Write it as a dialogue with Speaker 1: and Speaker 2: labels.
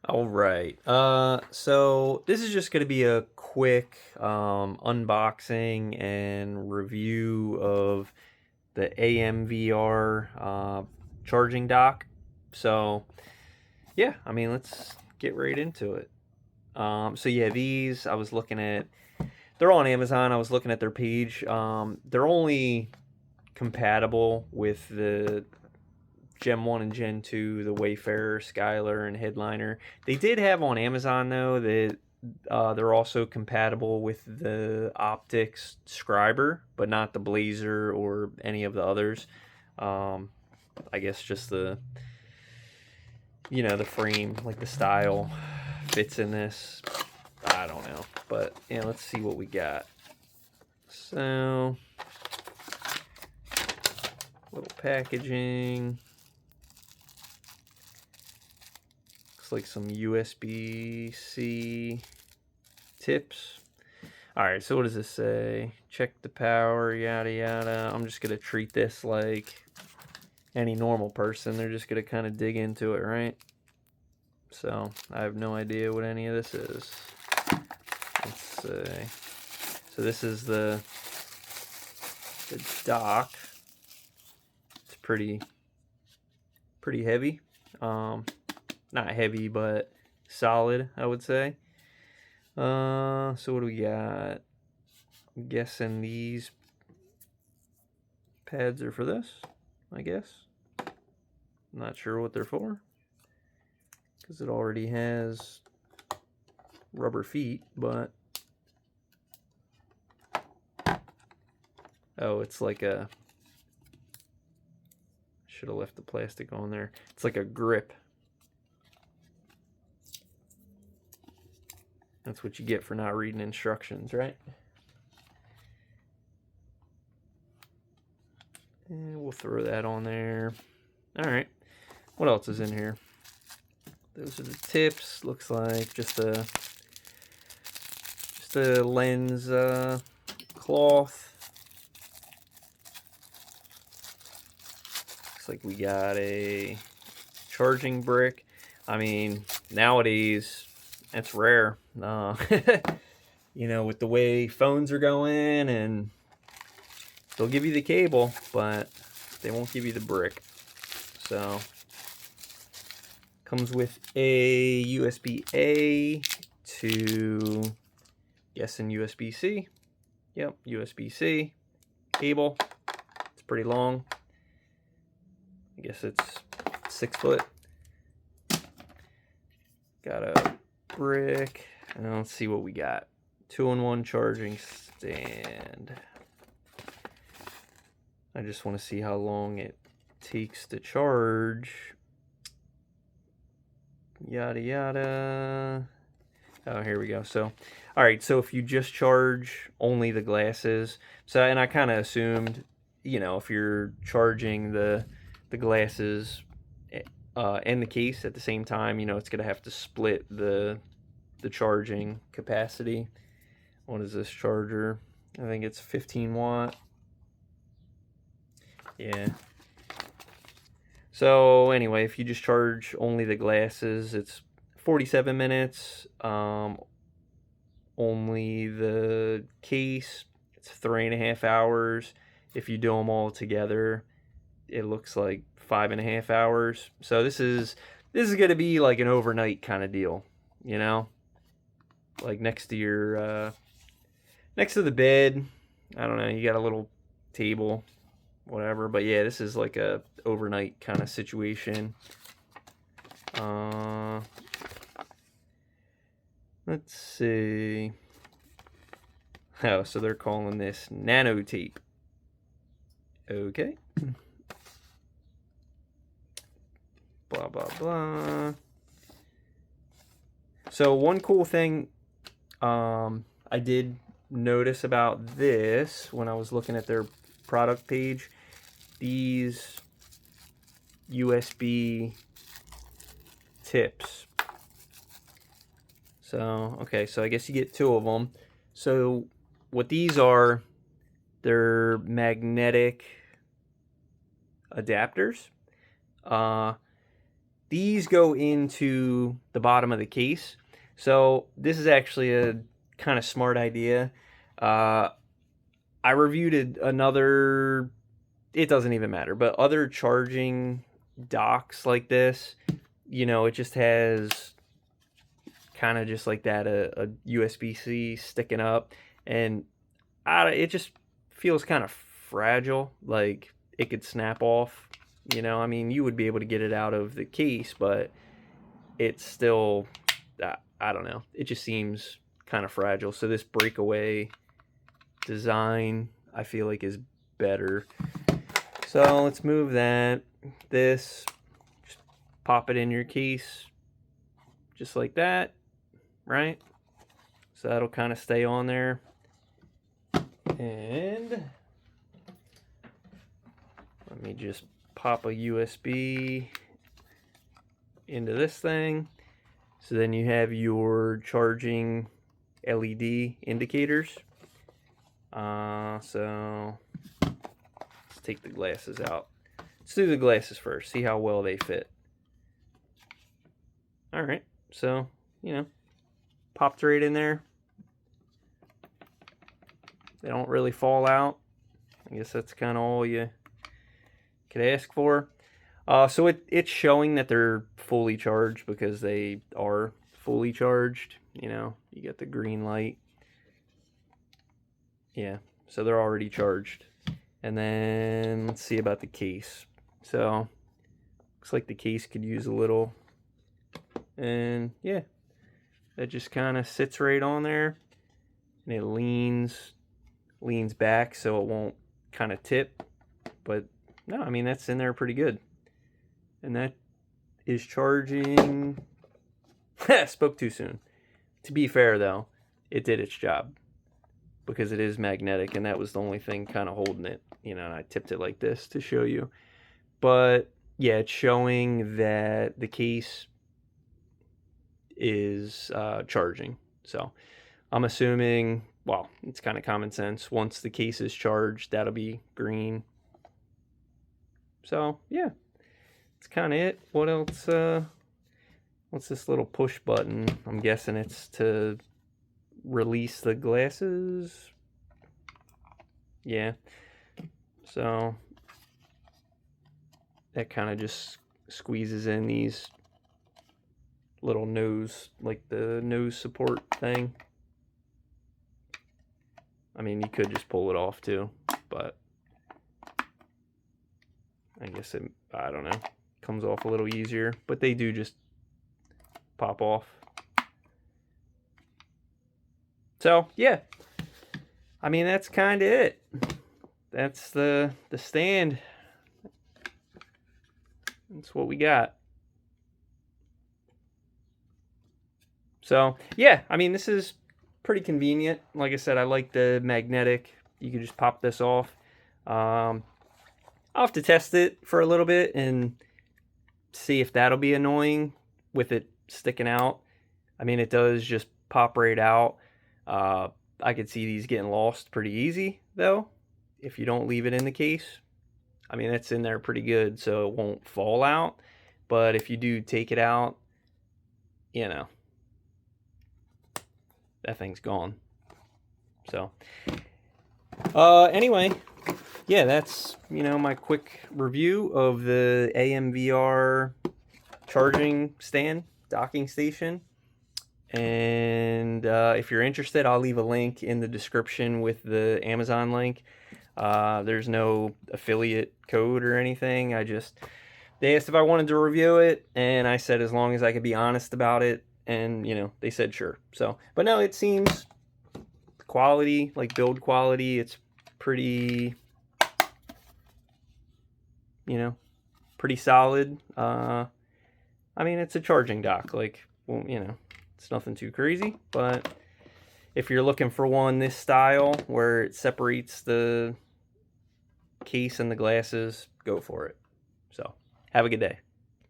Speaker 1: All right. So this is just going to be a quick unboxing and review of the AMVR charging dock. So yeah, I mean, let's get right into it. So yeah, these I was looking at. They're on Amazon. I was looking at their page. They're only compatible with the Gen 1 and Gen 2, the Wayfarer, Skylar, and Headliner. They did have on Amazon, though, that they're also compatible with the Optics Scriber, but not the Blazer or any of the others. I guess just the frame, like the style fits in this. I don't know. But, yeah, let's see what we got. So, little packaging. Like some USB-C tips. All right, so what does this say? Check the power, yada yada. I'm just gonna treat this like any normal person. They're just gonna kind of dig into it, right? So I have no idea what any of this is. Let's see. So this is the dock. It's pretty heavy. Not heavy, but solid, I would say. So what do we got? I'm guessing these pads are for this, I guess. I'm not sure what they're for, because it already has rubber feet, but... Oh, it's like a... Should have left the plastic on there. It's like a grip. That's what you get for not reading instructions, right? And we'll throw that on there. All right. What else is in here? Those are the tips. Looks like just a lens cloth. Looks like we got a charging brick. I mean, nowadays it's rare. You know, with the way phones are going, and they'll give you the cable, but they won't give you the brick. So, comes with a USB-A to, guessing USB-C. Yep, USB-C cable. It's pretty long. I guess it's 6 foot. Got a brick. And let's see what we got. 2-in-1 charging stand. I just want to see how long it takes to charge. Yada yada. Oh, here we go. So, all right. So if you just charge only the glasses, so, and I kind of assumed, you know, if you're charging the glasses and the case at the same time, you know, it's gonna have to split the charging capacity. What is this charger? I think it's 15 watt. Yeah. So anyway, if you just charge only the glasses, it's 47 minutes. Only the case, it's 3.5 hours. If you do them all together, it looks like 5.5 hours. So this is gonna be like an overnight kind of deal, you know, like next to your next to the bed. I don't know, you got a little table, whatever. But yeah, this is like a overnight kind of situation. Let's see. Oh, so they're calling this nano tape. Okay. Blah, blah, blah. So one cool thing I did notice about this when I was looking at their product page, these USB tips. So, okay, so I guess you get 2 of them. So what these are, they're magnetic adapters. these go into the bottom of the case. So this is actually a kind of smart idea. I reviewed another, it doesn't even matter, but other charging docks like this, you know, it just has kind of just like that, a USB-C sticking up, and it just feels kind of fragile, like it could snap off, you know. I mean, you would be able to get it out of the case, but it's still, I don't know, it just seems kind of fragile. So this breakaway design, I feel like, is better. So let's move that. This, just pop it in your case just like that, right? So that'll kind of stay on there. And let me just pop a USB into this thing. So then you have your charging LED indicators. So let's take the glasses out. Let's do the glasses first, see how well they fit. All right, so, you know, popped right in there. They don't really fall out. I guess that's kind of all you could ask for. So it's showing that they're fully charged because they are fully charged. You know, you get the green light. Yeah, so they're already charged. And then let's see about the case. So looks like the case could use a little. And yeah, that just kind of sits right on there, and it leans back so it won't kind of tip. But no, I mean, that's in there pretty good. And that is charging. Spoke too soon. To be fair though, it did its job because it is magnetic, and that was the only thing kind of holding it, you know. And I tipped it like this to show you. But yeah, it's showing that the case is charging. So I'm assuming, well, it's kind of common sense, once the case is charged, that'll be green. So yeah, that's kind of it. What else? What's this little push button? I'm guessing it's to release the glasses. Yeah, so that kind of just squeezes in these little nose, like the nose support thing. I mean, you could just pull it off too, but I guess it, I don't know, comes off a little easier, but they do just pop off. So yeah, I mean, that's kind of it. That's the stand. That's what we got. So yeah, I mean, this is pretty convenient. Like I said, I like the magnetic. You can just pop this off. I'll have to test it for a little bit and see if that'll be annoying with it sticking out. I mean, it does just pop right out. I could see these getting lost pretty easy though if you don't leave it in the case. I mean, it's in there pretty good, so it won't fall out. But if you do take it out, you know, that thing's gone. So anyway, yeah, that's, you know, my quick review of the AMVR charging stand, docking station. And if you're interested, I'll leave a link in the description with the Amazon link. There's no affiliate code or anything. They asked if I wanted to review it, and I said as long as I could be honest about it, and, you know, they said sure. So, but no, it seems quality, like build quality, it's pretty, you know, pretty solid. I mean, it's a charging dock, like, well, you know, it's nothing too crazy, but if you're looking for one this style where it separates the case and the glasses, go for it. So, have a good day.